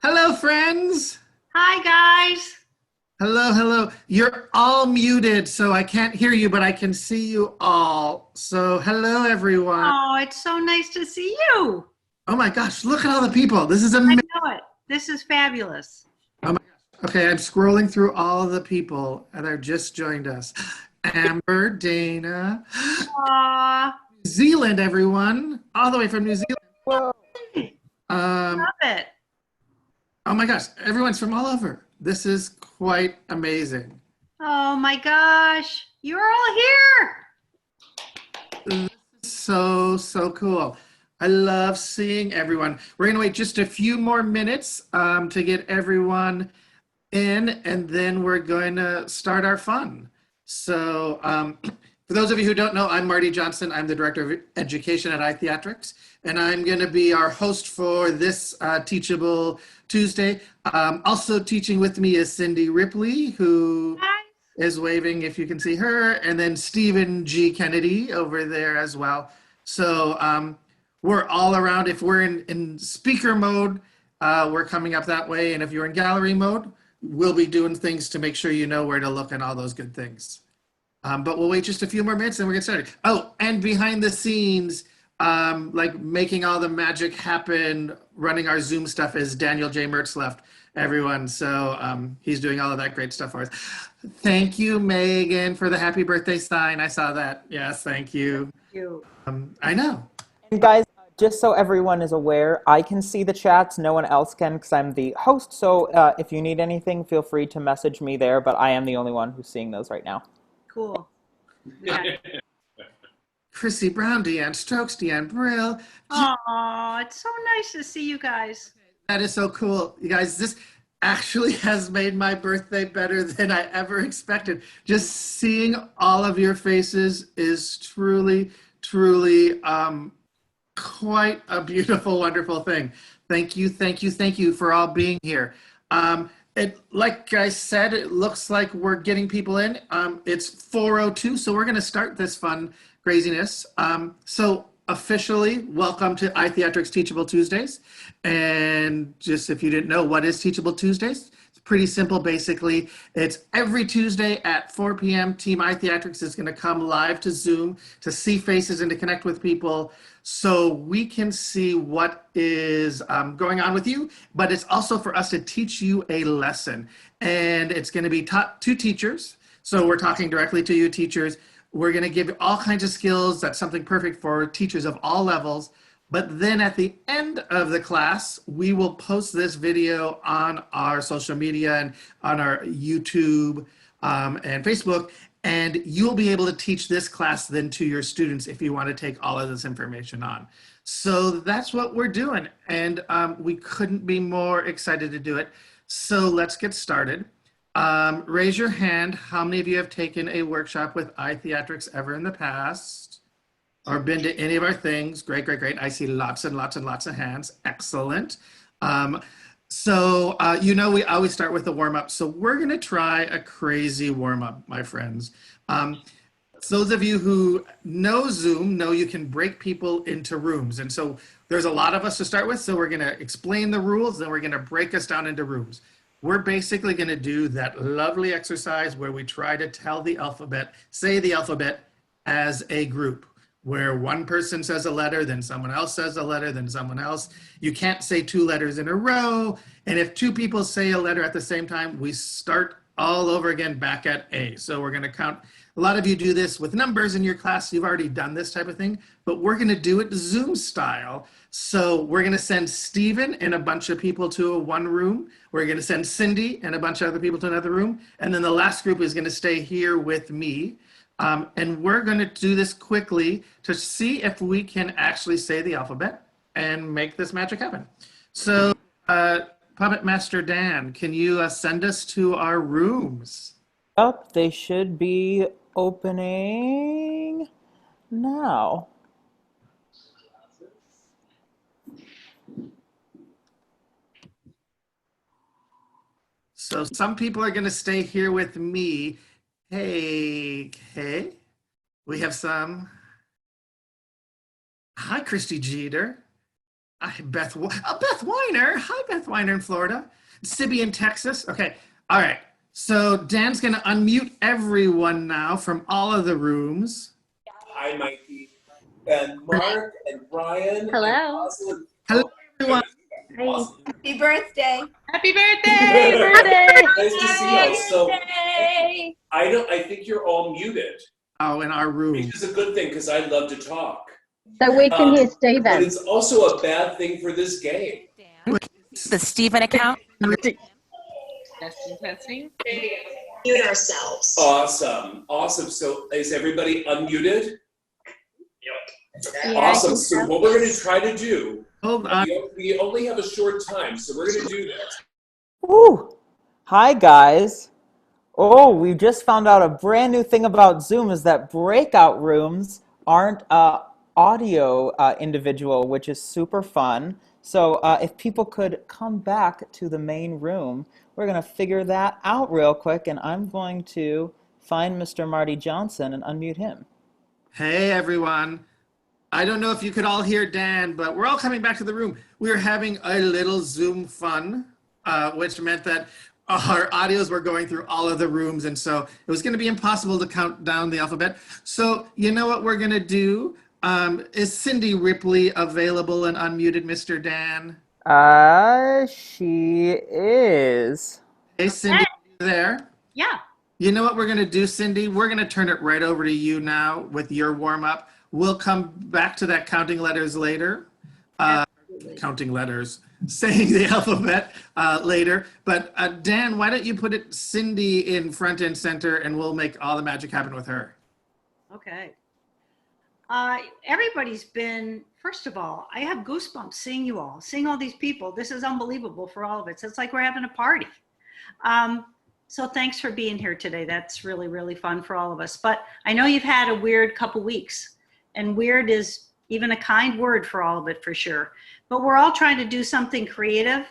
Hello, friends. Hi, guys. Hello, hello. You're all muted, so I can't hear you, but I can see you all. So, hello, everyone. Oh, it's so nice to see you. Oh my gosh, look at all the people. This is I amazing. know it. This is fabulous. Oh my gosh. Okay, I'm scrolling through all the people that have just joined us. Amber, Dana, Aw, New Zealand, everyone, all the way from New Zealand. Whoa. Um, love it. oh my gosh, everyone's from all over. This is quite amazing. Oh my gosh, you're all here. This is so cool. I love seeing everyone. We're going to wait just a few more minutes to get everyone in, and then we're going to start our fun. So, for those of you who don't know, I'm Marty Johnson. I'm the Director of Education at iTheatrics, and I'm going to be our host for this Teachable Tuesday. Also teaching with me is Cindy Ripley, who Hi. is waving if you can see her, and then Stephen G. Kennedy over there as well. So we're all around. If we're in speaker mode, we're coming up that way. And if you're in gallery mode, we'll be doing things to make sure you know where to look and all those good things. But we'll wait just a few more minutes and we'll get started. Oh, and behind the scenes, like making all the magic happen, running our Zoom stuff is Daniel J. Mertz left, everyone. So he's doing all of that great stuff for us. Thank you, Megan, for the happy birthday sign. I saw that. Yes, thank you. You. I know. And guys, just so everyone is aware, I can see the chats. No one else can because I'm the host. So if you need anything, feel free to message me there. But I am the only one who's seeing those right now. Cool. Yeah. Chrissy Brown, Deanne Stokes, Deanne Brill. Oh, it's so nice to see you guys. That is so cool. You guys, this actually has made my birthday better than I ever expected. Just seeing all of your faces is truly quite a beautiful, wonderful thing. Thank you for all being here. Like I said, it looks like we're getting people in. It's 4:02, so we're going to start this fun craziness. So officially, welcome to iTheatrics Teachable Tuesdays. And just if you didn't know, what is Teachable Tuesdays? It's pretty simple. Basically, it's every Tuesday at 4 p.m. Team iTheatrics is going to come live to Zoom to see faces and to connect with people so we can see what is going on with you, but it's also for us to teach you a lesson. And it's going to be taught to teachers. So we're talking directly to you, teachers. We're going to give all kinds of skills. That's something perfect for teachers of all levels. But then at the end of the class, we will post this video on our social media and on our YouTube and Facebook. And you'll be able to teach this class then to your students if you want to take all of this information on. So that's what we're doing. And we couldn't be more excited to do it. So let's get started. Raise your hand. How many of you have taken a workshop with iTheatrics ever in the past? Or been to any of our things? Great, great, great. I see lots and lots and lots of hands. Excellent. You know, we always start with a warm up. So we're going to try a crazy warm up, my friends. Those of you who know Zoom know you can break people into rooms. And so there's a lot of us to start with. So we're going to explain the rules, then we're going to break us down into rooms. We're basically going to do that lovely exercise where we try to tell the alphabet, say the alphabet as a group, where one person says a letter, then someone else says a letter, then someone else. You can't say two letters in a row. And if two people say a letter at the same time, we start all over again back at A. So we're going to count. A lot of you do this with numbers in your class. You've already done this type of thing, but we're going to do it Zoom style. So we're going to send Stephen and a bunch of people to one room. We're going to send Cindy and a bunch of other people to another room. And then the last group is going to stay here with me. And we're going to do this quickly to see if we can actually say the alphabet and make this magic happen. So, Puppet Master Dan, can you send us to our rooms? Up, they should be opening now. So some people are going to stay here with me. Hey, we have some. Hi, Christy Jeter. Beth Weiner. Hi, Beth Weiner in Florida. Sibby in Texas. Okay. All right. So Dan's going to unmute everyone now from all of the rooms. Hi, Mikey, and Mark, and Brian, Hello. and Rosalind. Hello, Oh, everyone. awesome. Happy birthday. Happy birthday! Birthday. Nice to see y'all. So Birthday. I think you're all muted, Oh, in our room. which is a good thing because I love to talk. So we can hear But Stephen. it's also a bad thing for this game. The Stephen account. Testing. Mute ourselves. Awesome. So is everybody unmuted? Yeah, Awesome. So what we're going to try to do, Hold on. we only have a short time, so we're going to do this. Woo! Hi, guys. Oh, we just found out a brand new thing about Zoom is that breakout rooms aren't audio individual, which is super fun. So if people could come back to the main room, we're going to figure that out real quick, and I'm going to find Mr. Marty Johnson and unmute him. Hey, everyone. I don't know if you could all hear Dan, but we're all coming back to the room. We were having a little Zoom fun, which meant that our audios were going through all of the rooms, and so it was going to be impossible to count down the alphabet. So you know what we're going to do? Is Cindy Ripley available and unmuted, Mr. Dan? She is. Hey, Cindy, are you there? Yeah. You know what we're going to do, Cindy? We're going to turn it right over to you now with your warm-up. We'll come back to that counting letters later. Counting letters, saying the alphabet later. But Dan, why don't you put it Cindy in front and center, and we'll make all the magic happen with her. Okay. Everybody's been, first of all, I have goosebumps seeing you all, seeing all these people. This is unbelievable for all of us. It's like we're having a party. So thanks for being here today. That's really, really fun for all of us. But I know you've had a weird couple weeks, and weird is even a kind word for all of it for sure. But we're all trying to do something creative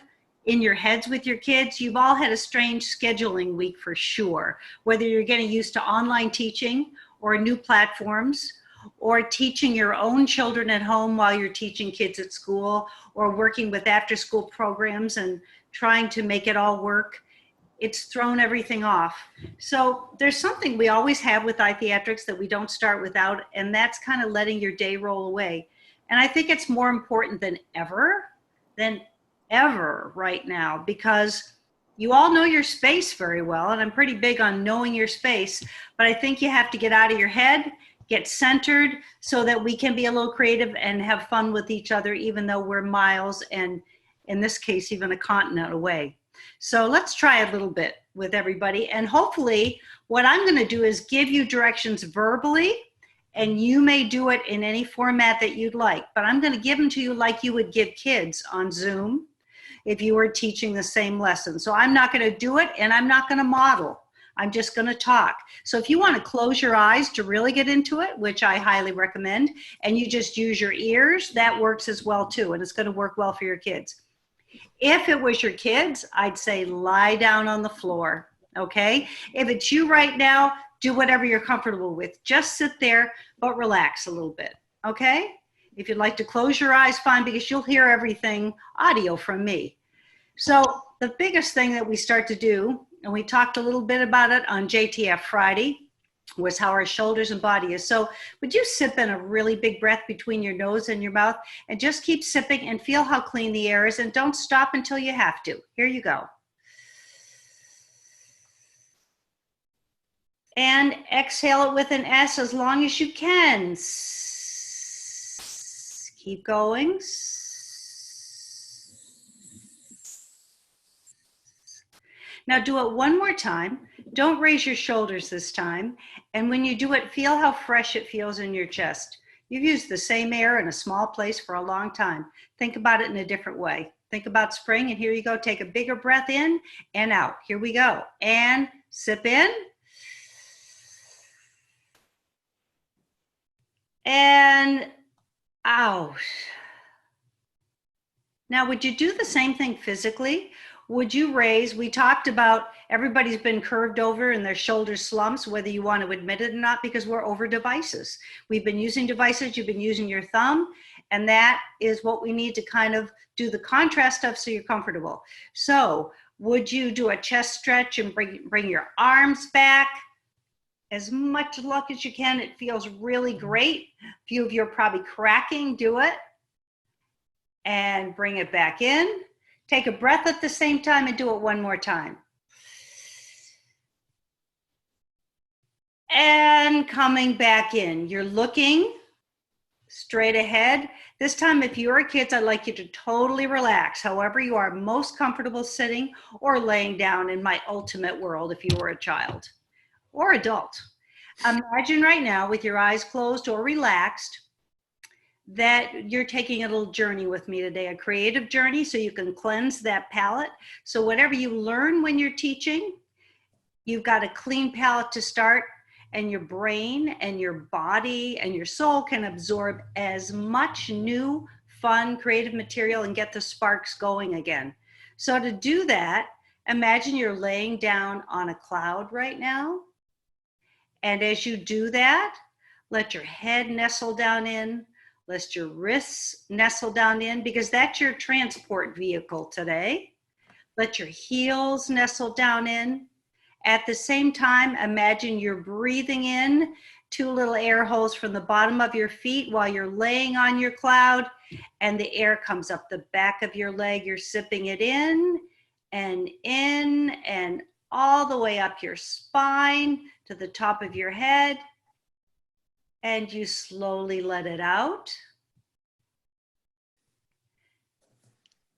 in your heads with your kids. You've all had a strange scheduling week for sure, whether you're getting used to online teaching or new platforms, or teaching your own children at home while you're teaching kids at school, or working with after school programs and trying to make it all work. It's thrown everything off. So there's something we always have with iTheatrics that we don't start without, and that's kind of letting your day roll away. And I think it's more important than ever right now, because you all know your space very well, and I'm pretty big on knowing your space, but I think you have to get out of your head, get centered, so that we can be a little creative and have fun with each other, even though we're miles, and in this case, even a continent away. So let's try a little bit with everybody. And hopefully what I'm going to do is give you directions verbally, and you may do it in any format that you'd like, but I'm going to give them to you like you would give kids on Zoom if you were teaching the same lesson. So I'm not going to do it, and I'm not going to model. I'm just going to talk. So if you want to close your eyes to really get into it, which I highly recommend, and you just use your ears, that works as well too, and it's going to work well for your kids. If it was your kids, I'd say lie down on the floor, okay? If it's you right now, do whatever you're comfortable with. Just sit there, but relax a little bit, okay? If you'd like to close your eyes, fine, because you'll hear everything audio from me. So the biggest thing that we start to do, and we talked a little bit about it on JTF Friday, was how our shoulders and body is. So would you sip in a really big breath between your nose and your mouth, and just keep sipping and feel how clean the air is, and don't stop until you have to. Here you go. And exhale it with an S as long as you can. Keep going. Now do it one more time. Don't raise your shoulders this time. And when you do it, feel how fresh it feels in your chest. You've used the same air in a small place for a long time. Think about it in a different way. Think about spring, and here you go. Take a bigger breath in and out. Here we go. And sip in. And out. Now, would you do the same thing physically? Would you raise, we talked about everybody's been curved over and their shoulder slumps, whether you want to admit it or not, because we're over devices. We've been using devices, you've been using your thumb, And that is what we need to kind of do the contrast of so you're comfortable. So would you do a chest stretch and bring your arms back? As much luck as you can. It feels really great. A few of you are probably cracking. Do it. And bring it back in. Take a breath at the same time and do it one more time. And coming back in. You're looking straight ahead. This time, if you're kids, I'd like you to totally relax. However you are most comfortable sitting or laying down in my ultimate world if you were a child or adult. Imagine right now with your eyes closed or relaxed that you're taking a little journey with me today, a creative journey, so you can cleanse that palate. So whatever you learn when you're teaching, you've got a clean palate to start, and your brain and your body and your soul can absorb as much new, fun, creative material and get the sparks going again. So to do that, imagine you're laying down on a cloud right now. And as you do that, let your head nestle down in, let your wrists nestle down in, because that's your transport vehicle today. Let your heels nestle down in. At the same time, imagine you're breathing in 2 little air holes from the bottom of your feet while you're laying on your cloud, and the air comes up the back of your leg. You're sipping it in and all the way up your spine to the top of your head, and you slowly let it out.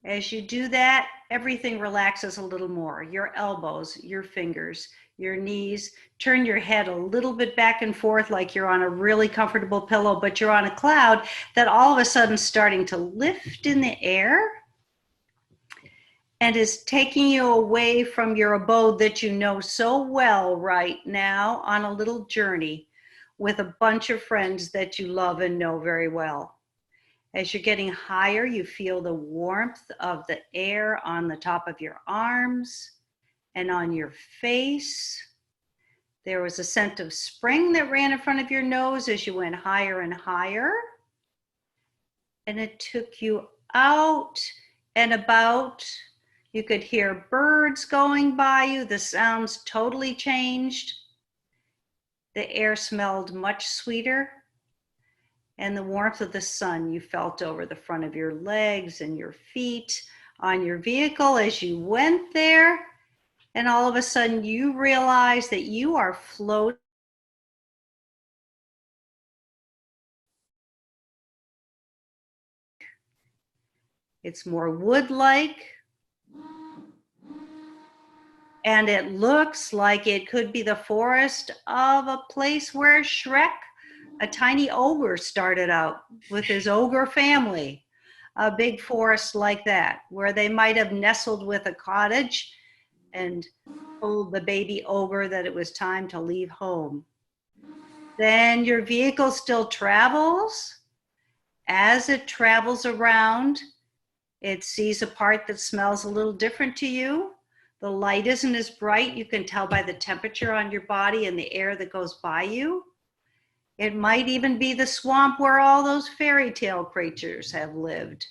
As you do that, everything relaxes a little more. Your elbows, your fingers, your knees. Turn your head a little bit back and forth like you're on a really comfortable pillow, but you're on a cloud that all of a sudden is starting to lift in the air and is taking you away from your abode that you know so well right now on a little journey with a bunch of friends that you love and know very well. As you're getting higher, you feel the warmth of the air on the top of your arms and on your face. There was a scent of spring that ran in front of your nose as you went higher and higher. And it took you out and about. You could hear birds going by you. The sounds totally changed. The air smelled much sweeter. And the warmth of the sun you felt over the front of your legs and your feet on your vehicle as you went there. And all of a sudden you realize that you are floating. It's more wood-like. And it looks like it could be the forest of a place where Shrek, a tiny ogre, started out with his ogre family. A big forest like that, where they might have nestled with a cottage and told the baby ogre that it was time to leave home. Then your vehicle still travels. As it travels around, it sees a part that smells a little different to you. The light isn't as bright. You can tell by the temperature on your body and the air that goes by you. It might even be the swamp where all those fairy tale creatures have lived.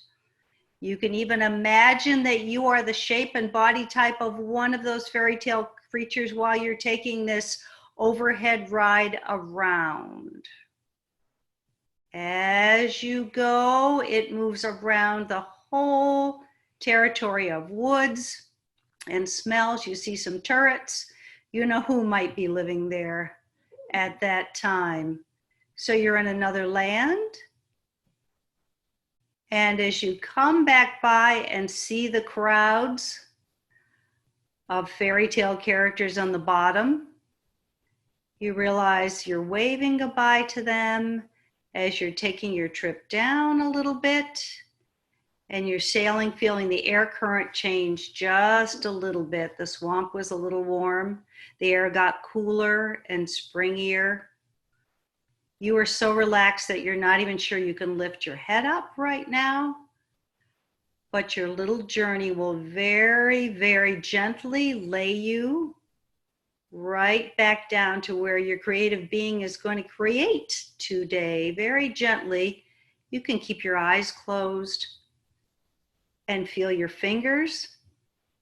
You can even imagine that you are the shape and body type of one of those fairy tale creatures while you're taking this overhead ride around. As you go, it moves around the whole territory of woods and smells. You see some turrets. You know who might be living there at that time. So you're in another land. And as you come back by and see the crowds of fairy tale characters on the bottom, you realize you're waving goodbye to them as you're taking your trip down a little bit, and you're sailing, feeling the air current change just a little bit. The swamp was a little warm. The air got cooler and springier. You are so relaxed that you're not even sure you can lift your head up right now. But your little journey will very, very gently lay you right back down to where your creative being is going to create today, very gently You can keep your eyes closed and feel your fingers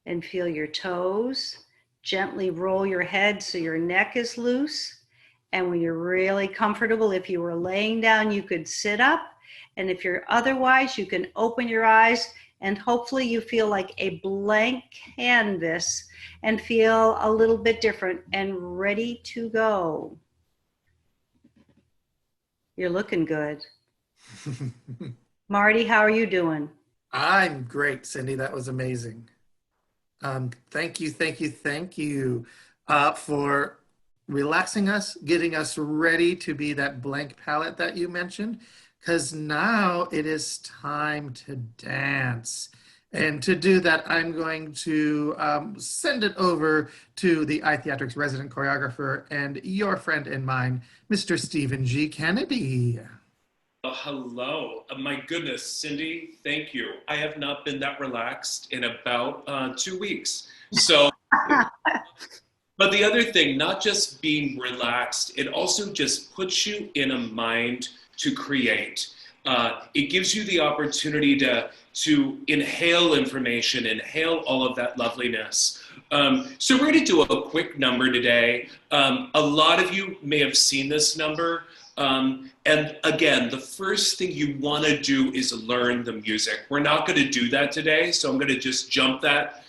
and feel your toes. Gently roll your head so your neck is loose. And when you're really comfortable, if you were laying down, you could sit up. And if you're otherwise, you can open your eyes and hopefully you feel like a blank canvas and feel a little bit different and ready to go. You're looking good. Marty, how are you doing? I'm great, Cindy. That was amazing. Thank you, thank you, thank you for relaxing us, getting us ready to be that blank palette that you mentioned, because now it is time to dance. And to do that, I'm going to send it over to the iTheatrics resident choreographer and your friend and mine, Mr. Stephen G. Kennedy. Oh, hello. My goodness, Cindy, thank you. I have not been that relaxed in about 2 weeks. So, but the other thing, not just being relaxed, it also just puts you in a mind to create. It gives you the opportunity to inhale information, inhale all of that loveliness. So we're going to do a quick number today. A lot of you may have seen this number. And again, the first thing you want to do is learn the music. We're not going to do that today, so I'm going to just jump that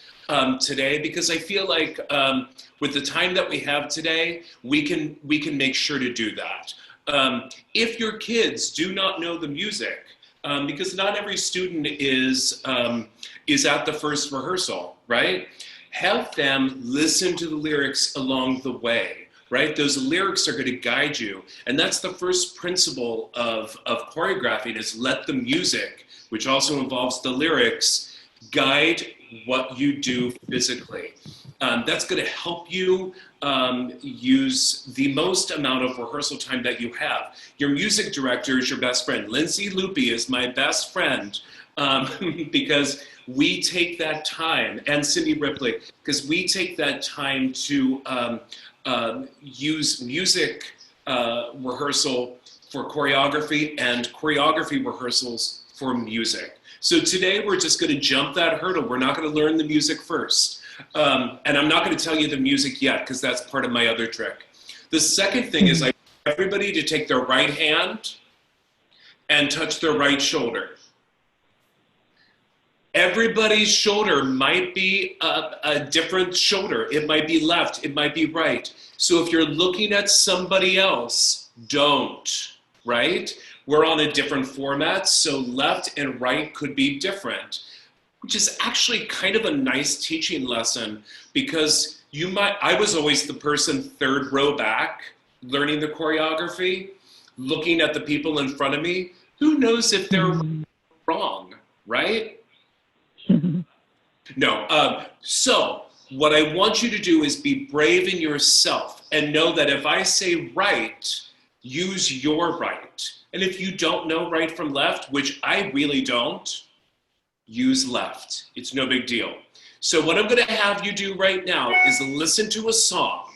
today because I feel like with the time that we have today, we can make sure to do that. If your kids do not know the music, because not every student is at the first rehearsal, right? Have them listen to the lyrics along the way. Right? Those lyrics are going to guide you. And that's the first principle of choreographing is let the music, which also involves the lyrics, guide what you do physically. That's going to help you use the most amount of rehearsal time that you have. Your music director is your best friend. Lindsay Loopy is my best friend because we take that time, and Cindy Ripley, because we take that time to use music rehearsal for choreography and choreography rehearsals for music. So today we're just going to jump that hurdle. We're not going to learn the music first. And I'm not going to tell you the music yet because that's part of my other trick. The second thing is I want everybody to take their right hand and touch their right shoulder. Everybody's shoulder might be a different shoulder. It might be left, it might be right. So if you're looking at somebody else, don't, right? We're on a different format, so left and right could be different, which is actually kind of a nice teaching lesson because I was always the person third row back, learning the choreography, looking at the people in front of me. Who knows if they're wrong, right? No. So what I want you to do is be brave in yourself and know that if I say right, use your right. And if you don't know right from left, which I really don't, use left. It's no big deal. So what I'm going to have you do right now is listen to a song.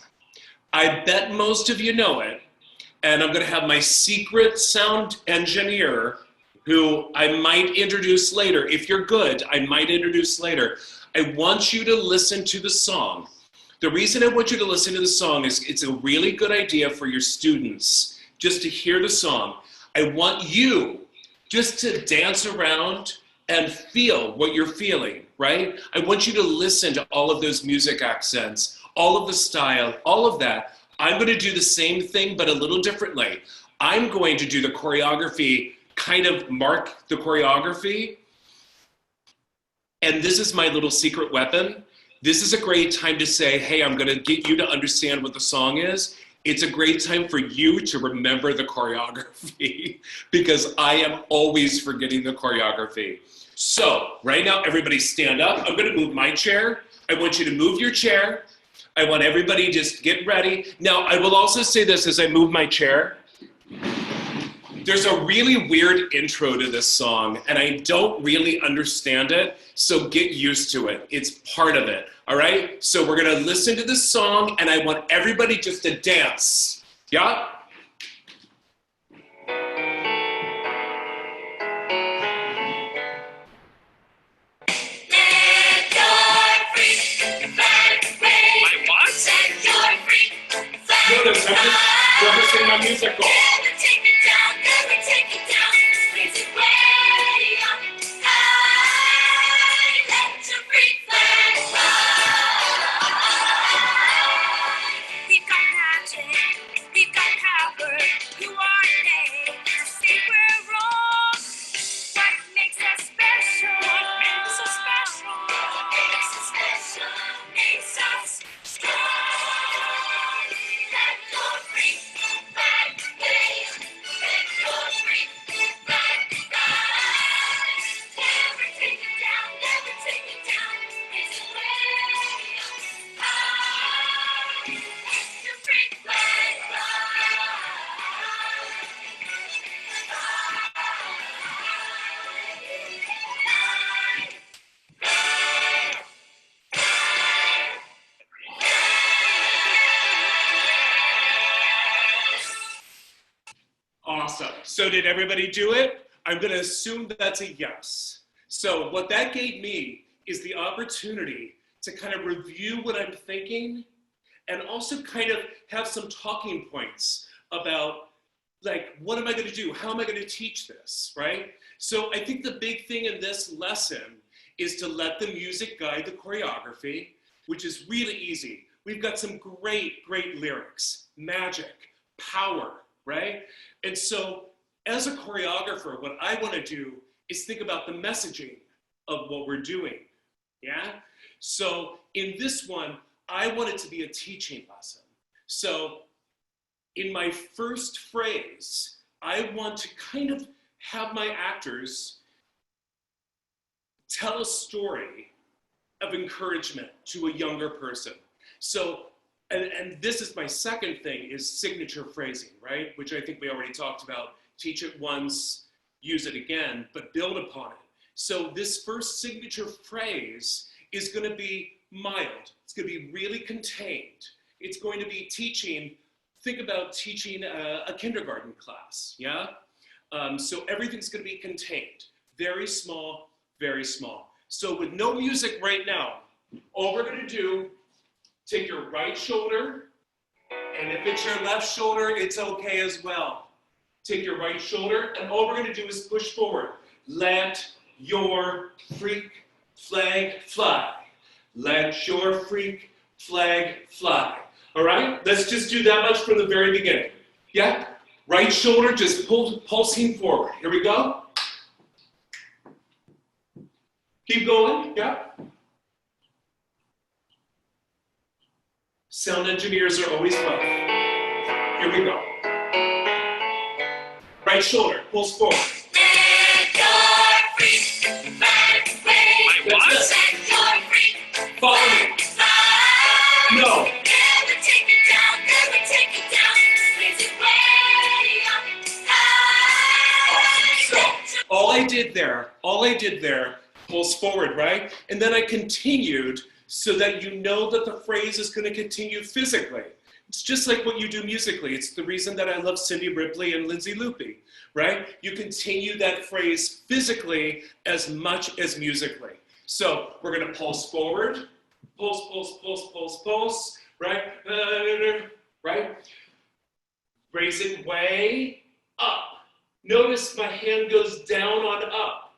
I bet most of you know it. And I'm going to have my secret sound engineer who I might introduce later. If you're good, I might introduce later. I want you to listen to the song. The reason I want you to listen to the song is it's a really good idea for your students just to hear the song. I want you just to dance around and feel what you're feeling, right? I want you to listen to all of those music accents, all of the style, all of that. I'm going to do the same thing, but a little differently. I'm going to do the choreography, kind of mark the choreography. And this is my little secret weapon. This is a great time to say, hey, I'm going to get you to understand what the song is. It's a great time for you to remember the choreography because I am always forgetting the choreography. So right now, everybody stand up. I'm going to move my chair. I want you to move your chair. I want everybody just get ready. Now, I will also say this as I move my chair. There's a really weird intro to this song, and I don't really understand it, so get used to it. It's part of it, all right? So we're going to listen to this song, and I want everybody just to dance. Yeah? So did everybody do it? I'm going to assume that's a yes. So what that gave me is the opportunity to kind of review what I'm thinking and also kind of have some talking points about, like, what am I going to do? How am I going to teach this, right? So I think the big thing in this lesson is to let the music guide the choreography, which is really easy. We've got some great, great lyrics, magic, power, right? And so as a choreographer, what I want to do is think about the messaging of what we're doing, yeah? So in this one, I want it to be a teaching lesson. So in my first phrase, I want to kind of have my actors tell a story of encouragement to a younger person. So, and this is my second thing, is signature phrasing, right? Which I think we already talked about. Teach it once, use it again, but build upon it. So this first signature phrase is going to be mild. It's going to be really contained. It's going to be teaching, think about teaching a kindergarten class, yeah? So everything's going to be contained. Very small, very small. So with no music right now, all we're going to do, take your right shoulder, and if it's your left shoulder, it's okay as well. Take your right shoulder, and all we're going to do is push forward. Let your freak flag fly. Let your freak flag fly. All right? Let's just do that much from the very beginning. Yeah? Right shoulder just pulsing forward. Here we go. Keep going. Yeah? Sound engineers are always welcome. Here we go. Right shoulder pulls forward. Let your freak flag fly. That's it. Follow me. No. Never take it down, never take it down. Raise it way up high. So, all I did there, pulls forward, right? And then I continued so that you know that the phrase is going to continue physically. It's just like what you do musically. It's the reason that I love Cindy Ripley and Lindsay Loopy, right? You continue that phrase physically as much as musically. So we're going to pulse forward. Pulse, pulse, pulse, pulse, pulse, right? Right? Raise it way up. Notice my hand goes down on up.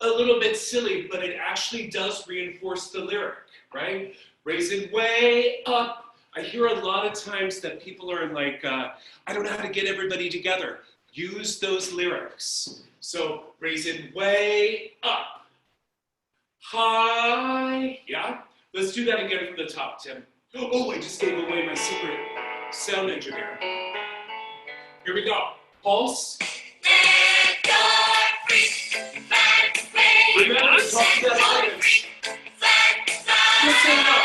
A little bit silly, but it actually does reinforce the lyric, right? Raise it way up. I hear a lot of times that people are like, I don't know how to get everybody together. Use those lyrics. So raise it way up. High, yeah? Let's do that again from the top, Tim. Oh, I just gave away my secret sound engineer. Here we go. Pulse. Remember to talk to that audience. Let's say no.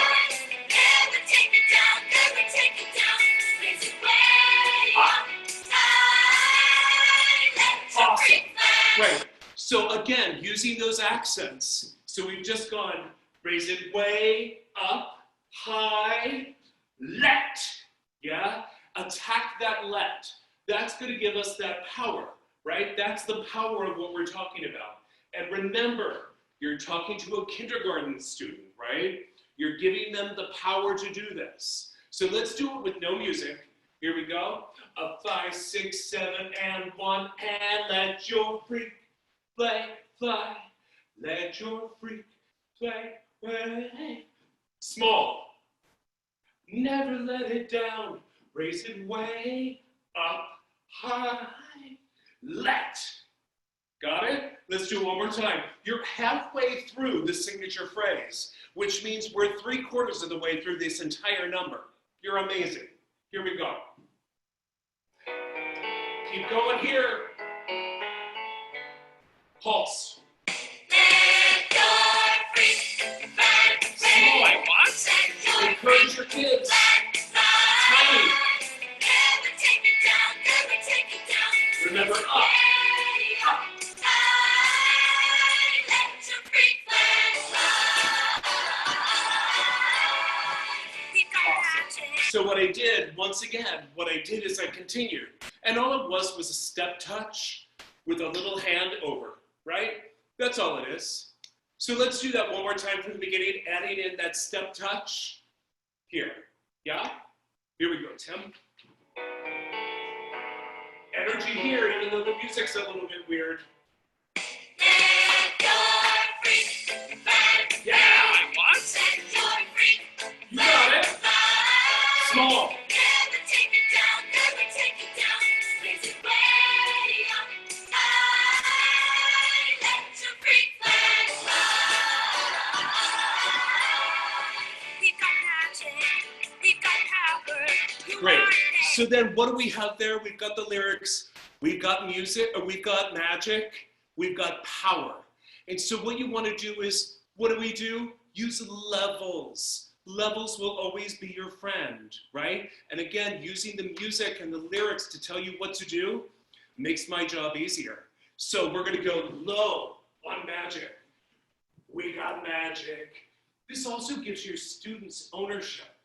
Never take it down, never take it down. Raise it way up. Awesome. Right. So again, using those accents. So we've just gone, raise it way up, high, let. Yeah? Attack that let. That's going to give us that power, right? That's the power of what we're talking about. And remember, you're talking to a kindergarten student, right? You're giving them the power to do this. So let's do it with no music. Here we go. A 5, 6, 7, and 1, and let your freak flag fly. Let your freak flag fly. Small. Never let it down. Raise it way up high. Let. Got it? Let's do it one more time. You're halfway through the signature phrase, which means we're 3/4 of the way through this entire number. You're amazing. Here we go. Keep going here. Pulse. Small. What? Encourage your kids. Tiny. Remember, up. So what I did, once again, is I continued. And all it was a step touch with a little hand over, right? That's all it is. So let's do that one more time from the beginning, adding in that step touch here. Yeah? Here we go, Tim. Energy here, even though the music's a little bit weird. Yeah, I want. You got it. Small. Great. So then what do we have there? We've got the lyrics, we've got music, or we've got magic, we've got power. And so what you want to do is, what do? Use levels. Levels will always be your friend, right? And again, using the music and the lyrics to tell you what to do makes my job easier. So we're going to go low on magic. We got magic. This also gives your students ownership,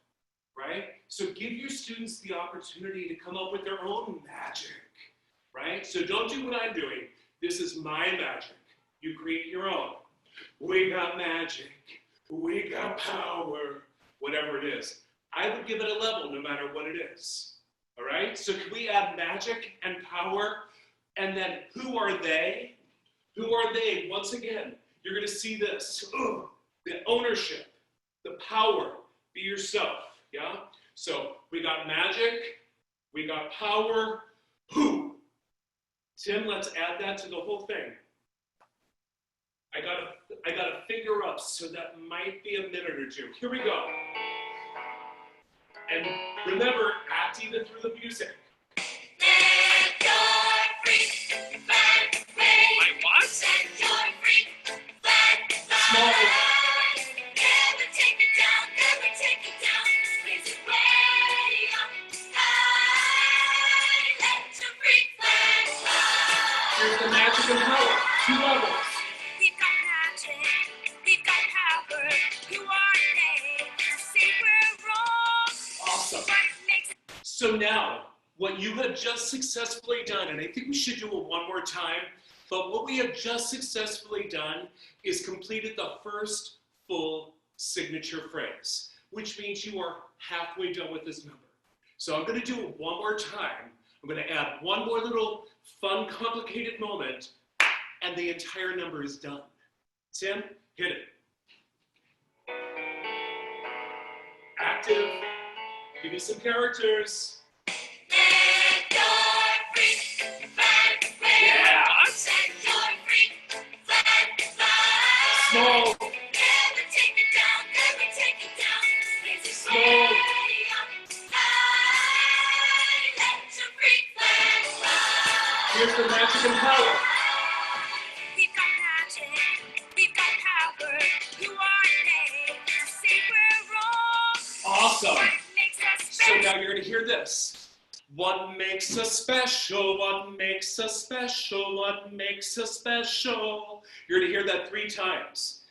right? So give your students the opportunity to come up with their own magic, right? So don't do what I'm doing. This is my magic. You create your own. We got magic. We got power. Whatever it is. I would give it a level no matter what it is. All right? So can we add magic and power? And then who are they? Who are they? Once again, you're going to see this. Ooh, the ownership, the power. Be yourself. Yeah? So we got magic. We got power. Who? Tim, let's add that to the whole thing. I got a finger up, so that might be a minute or two. Here we go. And remember, act even through the music. I what? Small. Here's the magic and power. 2 levels. Awesome. So now, what you have just successfully done, and I think we should do it one more time, but what we have just successfully done is completed the first full signature phrase, which means you are halfway done with this number. So I'm going to do it one more time. I'm going to add one more little fun, complicated moment, and the entire number is done. Tim, hit it. Active. Give me some characters. Yeah. Small. Small. Here's the magic and power. Awesome. So now you're going to hear this. What makes us special? What makes us special? What makes us special? You're going to hear that 3 times.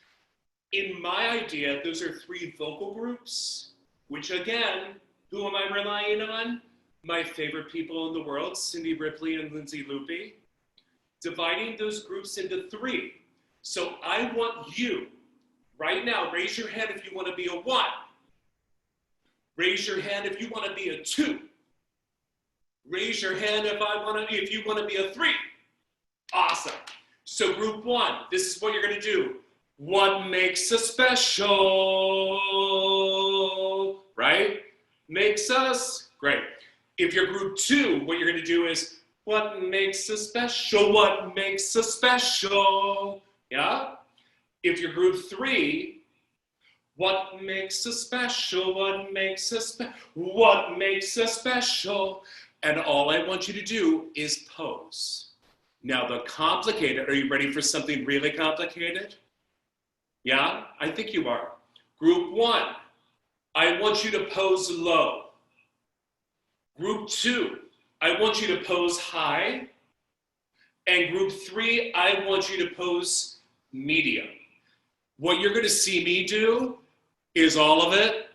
In my idea, those are 3 vocal groups, which again, who am I relying on? My favorite people in the world, Cindy Ripley and Lindsay Loopy. Dividing those groups into 3. So I want you, right now, raise your hand if you want to be a 1. Raise your hand if you want to be a 2. Raise your hand if you want to be a 3. Awesome. So group 1, this is what you're going to do. What makes us special? Right? Makes us. Great. If you're group 2, what you're going to do is, what makes us special? What makes us special? Yeah? If you're group 3, what makes us special? What makes us What makes us special? And all I want you to do is pose. Now the complicated, are you ready for something really complicated? Yeah, I think you are. Group 1, I want you to pose low. Group 2, I want you to pose high. And group 3, I want you to pose medium. What you're going to see me do is all of it,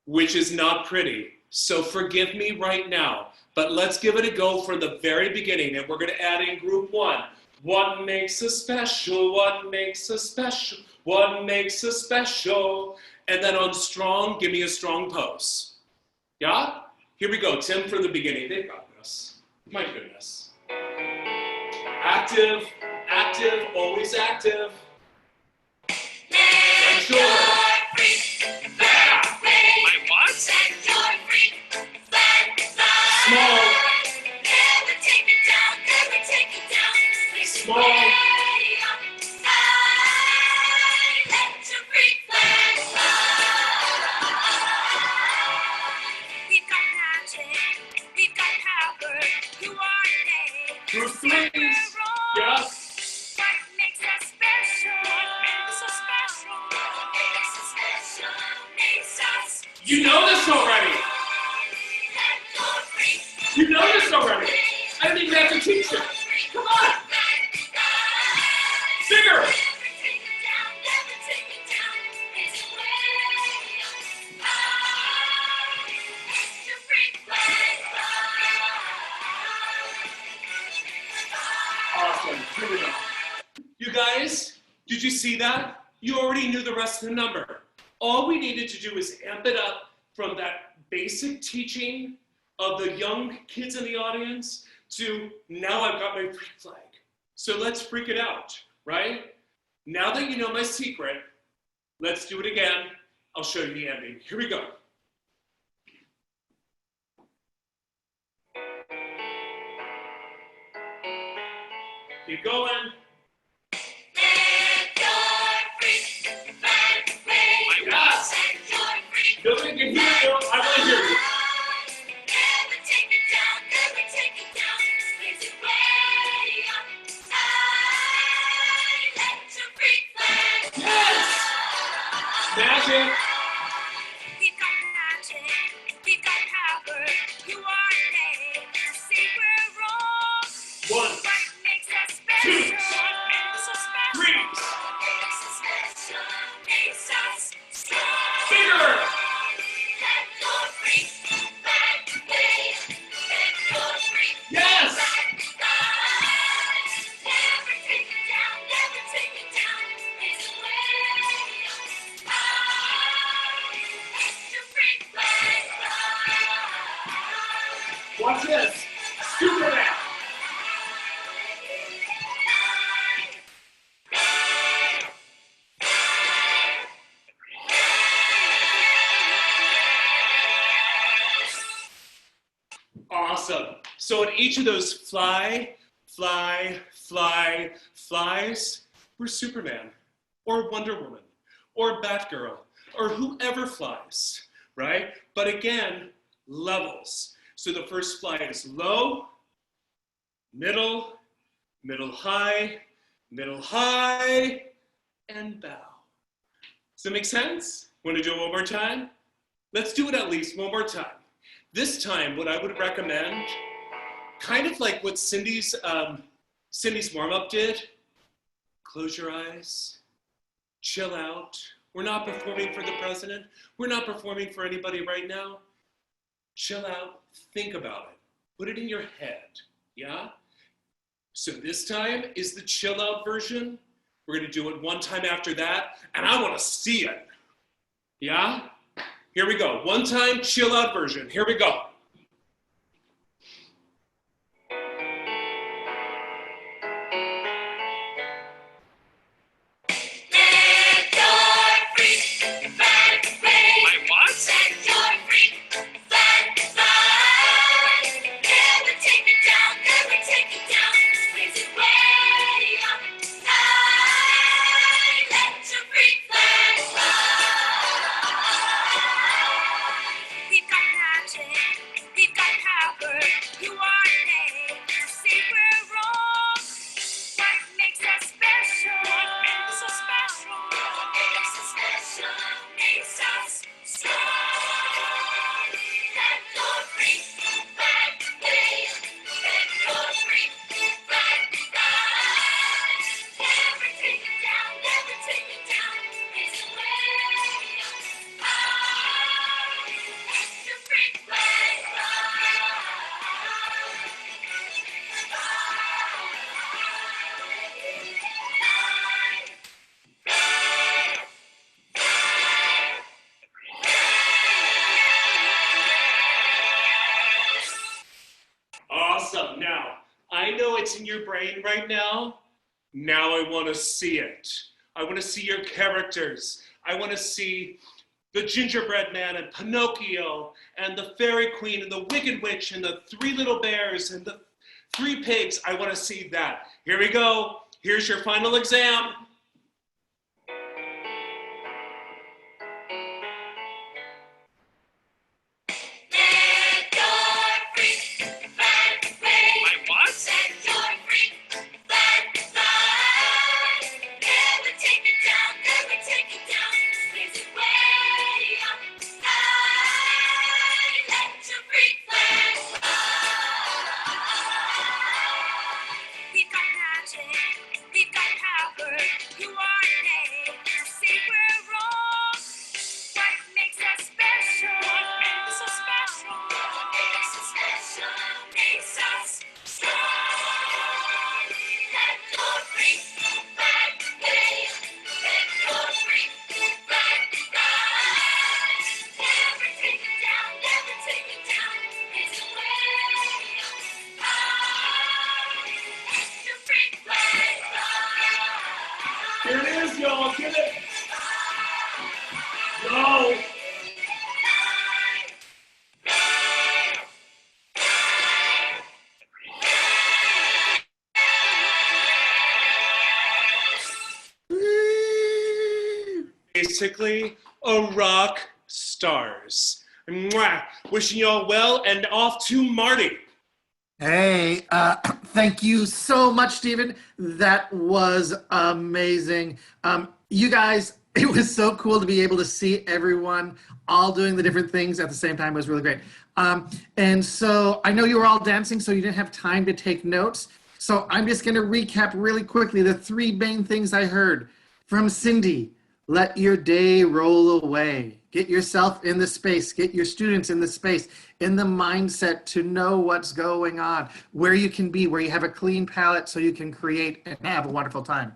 which is not pretty. So forgive me right now, but let's give it a go from the very beginning. And we're going to add in group one. What makes us special? What makes us special? What makes us special? And then on strong, give me a strong pose. Yeah? Here we go. Tim from the beginning. They've got this. My goodness. Active, active, always active. Right shoulder. My what? Small. Small. Group threes. Yes. What makes us special? What makes us special? What makes us special? Makes us. You know this already. You know this already. I don't even have to teach it. Come on. Bigger. Awesome. Here we go. You guys, did you see that? You already knew the rest of the number. All we needed to do is amp it up from that basic teaching of the young kids in the audience to now I've got my freak flag. So let's freak it out, right? Now that you know my secret, let's do it again. I'll show you the ending. Here we go. Keep going. My God. Nobody can hear you. I want to hear you. Yes! Magic. We've got magic. We've got power. You are made to say we're wrong. One. What makes us special? Two. What makes us special? Three. What makes us special? Makes us strong. Bigger. Let your freak flag wave. Let your freak Yes! flag fly. Never take it down. Never take it down. It's way up high. Let your freak flag fly. Watch this. Superman. Awesome. So in each of those fly, fly, fly, flies, we're Superman or Wonder Woman or Batgirl or whoever flies, right? But again, levels. So the first fly is low, middle, middle high, and bow. Does that make sense? Want to do it one more time? Let's do it at least one more time. This time, what I would recommend, kind of like what Cindy's warm-up did, close your eyes, chill out. We're not performing for the president. We're not performing for anybody right now. Chill out, think about it. Put it in your head, yeah? So this time is the chill out version. We're gonna do it one time after that, and I wanna see it, yeah? Here we go. One time, chill out version. Here we go. Let your freak flag wave. My what? Let your freak flag fly. Never take it down. Never take it down. Raise it way up high. Let your freak flag fly. We've got magic. in your brain right now? Now I want to see it. I want to see your characters. I want to see the gingerbread man and Pinocchio and the fairy queen and the wicked witch and the three little bears and the three pigs. I want to see that. Here we go. Here's your final exam. Let your freak flag fly. My what? Let your freak flag fly. Never take it down, never take it down. Raise it way up high. Let your freak flag fly. We've got magic, we've got power. You are made to say we're wrong. What makes us special? What makes us special? What makes us special? Makes us strong. Let your freak flag wave. Let your freak flag fly. Never take it down. Never take it down. It's a way high. Let your freak flag fly. Here it is, y'all. Get it. Go. Basically, a rock stars. Mwah. Wishing y'all well and off to Marty. Hey, thank you so much, Stephen. That was amazing. You guys, it was so cool to be able to see everyone all doing the different things at the same time. It was really great. And so I know you were all dancing, so you didn't have time to take notes. So I'm just going to recap really quickly the three main things I heard from Cindy. Let your day roll away. Get yourself in the space. Get your students in the space, in the mindset to know what's going on, where you can be, where you have a clean palette so you can create and have a wonderful time.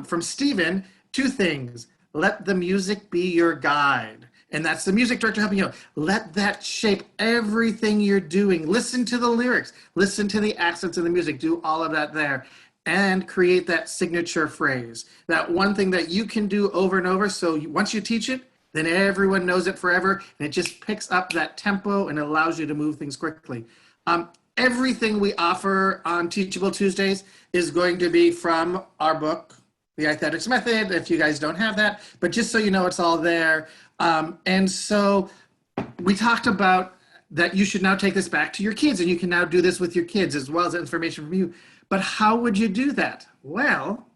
From Stephen, two things. Let the music be your guide. And that's the music director helping you. Let that shape everything you're doing. Listen to the lyrics. Listen to the accents of the music. Do all of that there. And create that signature phrase. That one thing that you can do over and over. So once you teach it, then everyone knows it forever. And it just picks up that tempo and allows you to move things quickly. Everything we offer on Teachable Tuesdays is going to be from our book, The Athletics Method, if you guys don't have that. But just so you know, it's all there. And so we talked about that you should now take this back to your kids, and you can now do this with your kids as well as information from you. But how would you do that? Well,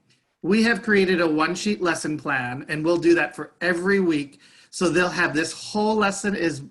we have created a one-sheet lesson plan, and we'll do that for every week. So they'll have this whole lesson is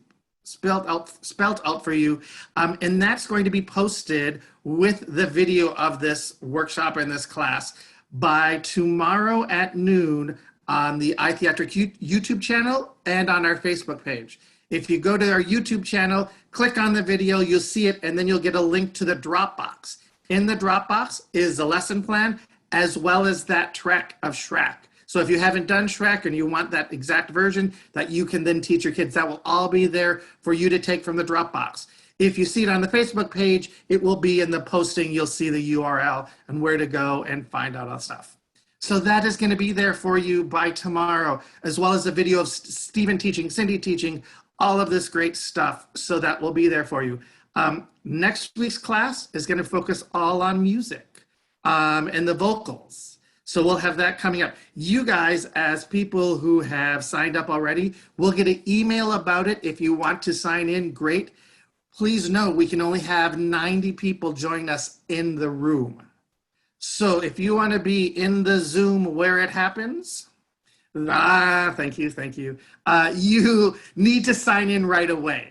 spelled out for you. And that's going to be posted with the video of this workshop and this class by tomorrow at noon on the iTheatric YouTube channel and on our Facebook page. If you go to our YouTube channel, click on the video, you'll see it, and then you'll get a link to the Dropbox. In the Dropbox is the lesson plan, as well as that track of Shrek. So if you haven't done Shrek and you want that exact version that you can then teach your kids, that will all be there for you to take from the Dropbox. If you see it on the Facebook page, it will be in the posting. You'll see the URL and where to go and find out all stuff. So that is going to be there for you by tomorrow, as well as a video of Stephen teaching, Cindy teaching, all of this great stuff. So that will be there for you. Next week's class is going to focus all on music and the vocals. So we'll have that coming up. You guys, as people who have signed up already, will get an email about it. If you want to sign in, great. Please know we can only have 90 people join us in the room. So if you want to be in the Zoom where it happens, thank you. You need to sign in right away.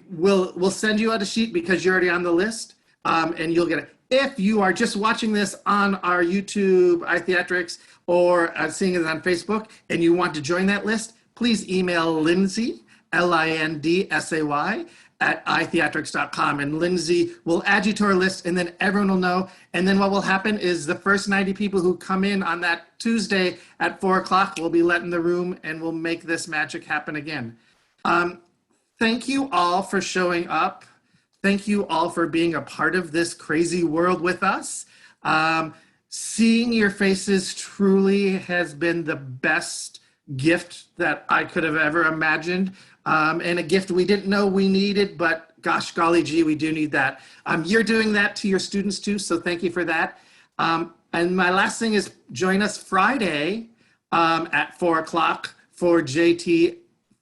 We'll send you out a sheet because you're already on the list, and you'll get it. If you are just watching this on our YouTube, iTheatrics, or seeing it on Facebook, and you want to join that list, please email Lindsay, Lindsay, at itheatrics.com. And Lindsay will add you to our list, and then everyone will know. And then what will happen is the first 90 people who come in on that Tuesday at 4 o'clock will be let in the room, and we'll make this magic happen again. Thank you all for showing up thank you all for being a part of this crazy world with us. Seeing your faces truly has been the best gift that I could have ever imagined, and a gift we didn't know we needed, but gosh golly gee, we do need that. You're doing that to your students too, so thank you for that. And my last thing is join us Friday at 4 o'clock for JT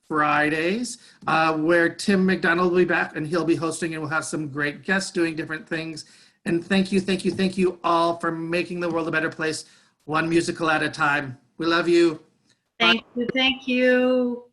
Fridays, where Tim McDonald will be back and he'll be hosting, and we'll have some great guests doing different things. And thank you all for making the world a better place, one musical at a time. We love you. Thank you.